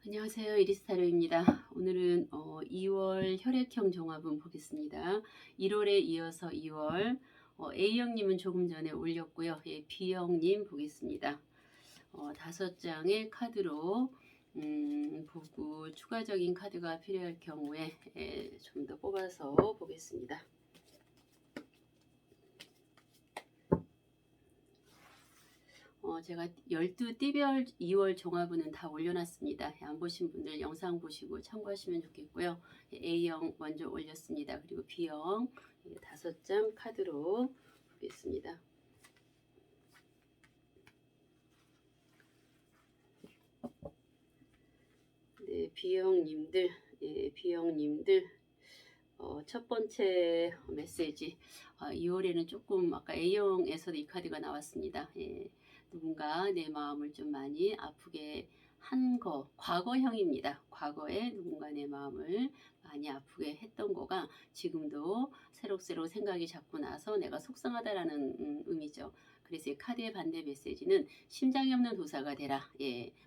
안녕하세요. 이리스타로입니다. 오늘은 2월 혈액형 종합은 보겠습니다. 1월에 이어서 2월 A형님은 조금 전에 올렸고요. 예, B형님 보겠습니다. 5장의 카드로 보고 추가적인 카드가 필요할 경우에 좀 더 뽑아서 보겠습니다. 제가 12띠별 2월 종합은 다 올려놨습니다. 안 보신 분들 영상 보시고 참고하시면 좋겠고요. A형 먼저 올렸습니다. 그리고 B형 5장 카드로 보겠습니다. 네, B형님들, B형님들 첫 번째 메시지 2월에는 조금 아까 A형에서도 이 카드가 나왔습니다. 누군가 내 마음을 좀 많이 아프게 한 거, 과거형입니다. 과거에 누군가 내 마음을 많이 아프게 했던 거가 지금도 새록새록 생각이 자꾸 나서 내가 속상하다라는 의미죠. 그래서 이 카드의 반대 메시지는 심장이 없는 도사가 되라.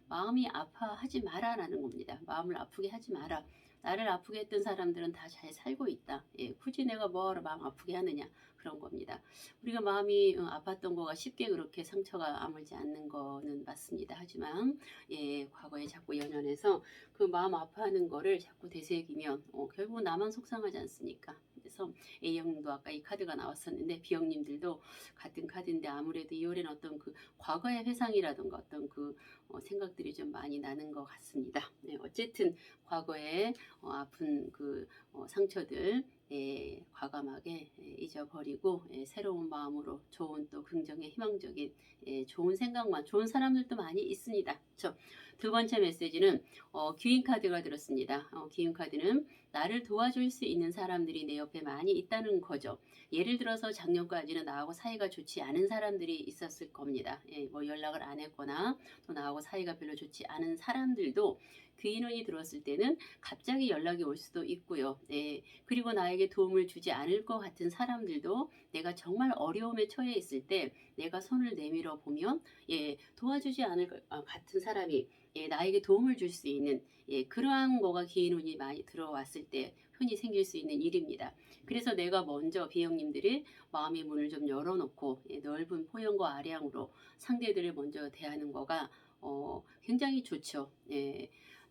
마음이 아파하지 마라 라는 겁니다. 마음을 아프게 하지 마라. 나를 아프게 했던 사람들은 다 잘 살고 있다. 굳이 내가 뭐하러 마음 아프게 하느냐 그런 겁니다. 우리가 마음이 아팠던 거가 쉽게 그렇게 상처가 아물지 않는 거는 맞습니다. 하지만 과거에 자꾸 연연해서 그 마음 아파하는 거를 자꾸 되새기면 결국 나만 속상하지 않습니까? 그래서 A형님도 아까 이 카드가 나왔었는데 B형님들도 같은 카드인데 아무래도 2월에는 어떤 그 과거의 회상이라든가 어떤 그 생각들이 좀 많이 나는 것 같습니다. 어쨌든 과거에 아픈 그 상처들 과감하게 잊어버리고 새로운 마음으로 좋은 또 긍정의 희망적인 좋은 생각만 좋은 사람들도 많이 있습니다. 그렇죠? 두 번째 메시지는 귀인 카드가 들었습니다. 귀인 카드는 나를 도와줄 수 있는 사람들이 내 옆에 많이 있다는 거죠. 예를 들어서 작년까지는 나하고 사이가 좋지 않은 사람들이 있었을 겁니다. 뭐 연락을 안 했거나 또 나하고 사이가 별로 좋지 않은 사람들도 귀인운이 들어왔을 때는 갑자기 연락이 올 수도 있고요. 그리고 나에게 도움을 주지 않을 것 같은 사람들도 내가 정말 어려움에 처해 있을 때 내가 손을 내밀어 보면 도와주지 않을 것 같은 사람이 나에게 도움을 줄 수 있는 그러한 거가 귀인운이 많이 들어왔을 때 흔히 생길 수 있는 일입니다. 그래서 내가 먼저 B형님들이 마음의 문을 좀 열어놓고 넓은 포용과 아량으로 상대들을 먼저 대하는 거가 굉장히 좋죠.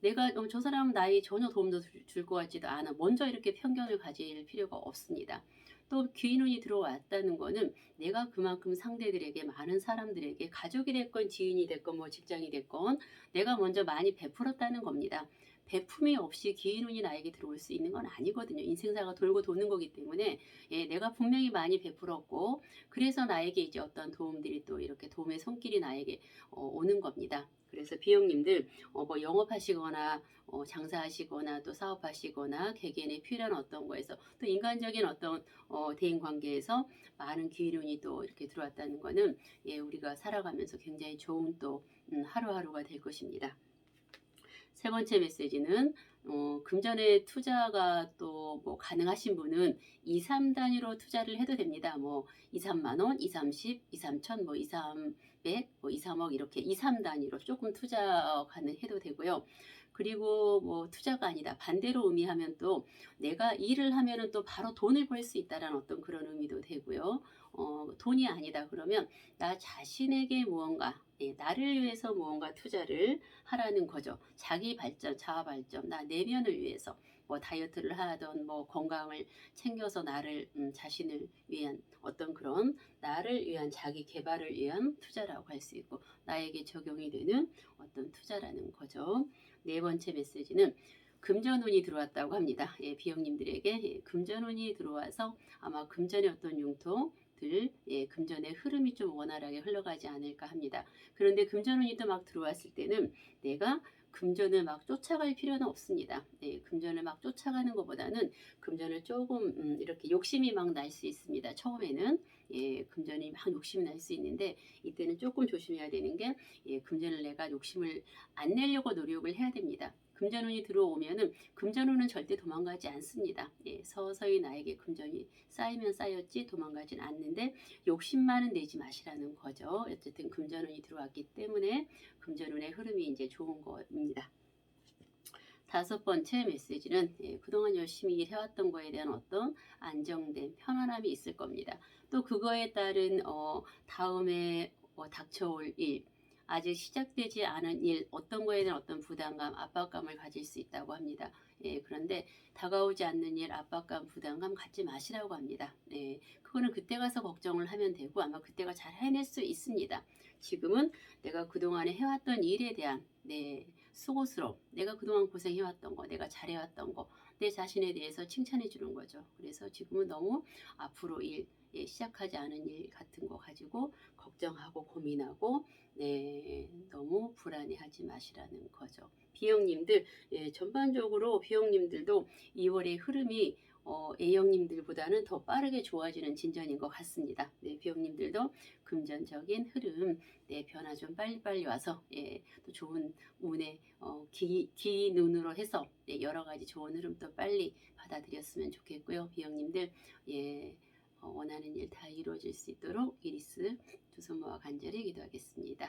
내가 저 사람 나이 전혀 도움도 줄 것 같지도 않아. 먼저 이렇게 편견을 가질 필요가 없습니다. 또 귀인운이 들어왔다는 거는 내가 그만큼 상대들에게 많은 사람들에게 가족이 됐건 지인이 됐건 뭐 직장이 됐건 내가 먼저 많이 베풀었다는 겁니다. 베품이 없이 귀인운이 나에게 들어올 수 있는 건 아니거든요. 인생사가 돌고 도는 거기 때문에 내가 분명히 많이 베풀었고 그래서 나에게 이제 어떤 도움들이 또 이렇게 도움의 손길이 나에게 오는 겁니다. 그래서 B형님들 뭐 영업하시거나 장사하시거나 또 사업하시거나 개개인의 필요한 어떤 거에서 또 인간적인 어떤 대인 관계에서 많은 기운이 또 이렇게 들어왔다는 거는 우리가 살아가면서 굉장히 좋은 또 하루하루가 될 것입니다. 세 번째 메시지는 금전의 투자가 또 뭐 가능하신 분은 2, 3단위로 투자를 해도 됩니다. 뭐 2, 3만 원, 2, 30, 2, 3천, 뭐 2, 300, 뭐 2, 3억 이렇게 2, 3단위로 조금 투자 가능해도 되고요. 그리고 뭐 투자가 아니다. 반대로 의미하면 또 내가 일을 하면은 또 바로 돈을 벌 수 있다라는 어떤 그런 의미도 되고요. 돈이 아니다. 그러면 나 자신에게 무언가 나를 위해서 무언가 투자를 하라는 거죠. 자기 발전, 자아 발전, 나 내면을 위해서 뭐 다이어트를 하던 뭐 건강을 챙겨서 나를 자신을 위한 어떤 그런 나를 위한 자기 개발을 위한 투자라고 할 수 있고 나에게 적용이 되는 어떤 투자라는 거죠. 네 번째 메시지는 금전운이 들어왔다고 합니다. 비형님들에게 금전운이 들어와서 아마 금전의 어떤 융통 금전의 흐름이 좀 원활하게 흘러가지 않을까 합니다. 그런데 금전운이 또 막 들어왔을 때는 내가 금전을 막 쫓아갈 필요는 없습니다. 금전을 막 쫓아가는 것보다는 금전을 조금 이렇게 욕심이 막 날 수 있습니다. 처음에는 금전이 막 욕심이 날 수 있는데 이때는 조금 조심해야 되는 게 금전을 내가 욕심을 안 내려고 노력을 해야 됩니다. 금전운이 들어오면은 금전운은 절대 도망가지 않습니다. 서서히 나에게 금전이 쌓이면 쌓였지 도망가진 않는데 욕심만은 내지 마시라는 거죠. 어쨌든 금전운이 들어왔기 때문에 금전운의 흐름이 이제 좋은 겁니다. 다섯 번째 메시지는 그동안 열심히 일해왔던 거에 대한 어떤 안정된 편안함이 있을 겁니다. 또 그거에 따른 다음에 닥쳐올 일, 아직 시작되지 않은 일, 어떤 거에 대한 어떤 부담감, 압박감을 가질 수 있다고 합니다. 그런데 다가오지 않는 일, 압박감, 부담감 갖지 마시라고 합니다. 그거는 그때 가서 걱정을 하면 되고 아마 그때가 잘 해낼 수 있습니다. 지금은 내가 그동안에 해왔던 일에 대한 수고스러움, 내가 그동안 고생해왔던 거, 내가 잘해왔던 거, 내 자신에 대해서 칭찬해 주는 거죠. 그래서 지금은 너무 앞으로 시작하지 않은 일 같은 거 가지고 걱정하고 고민하고 너무 불안해하지 마시라는 거죠. B형님들, 전반적으로 B형님들도 2월의 흐름이 A형님들보다는 더 빠르게 좋아지는 진전인 것 같습니다. B형님들도 금전적인 흐름, 변화 좀 빨리빨리 와서 또 좋은 운에 기 눈으로 해서 여러 가지 좋은 흐름 또 빨리 받아들였으면 좋겠고요. B형님들, 원하는 일 다 이루어질 수 있도록 이리스 두 손 모아 간절히 기도하겠습니다.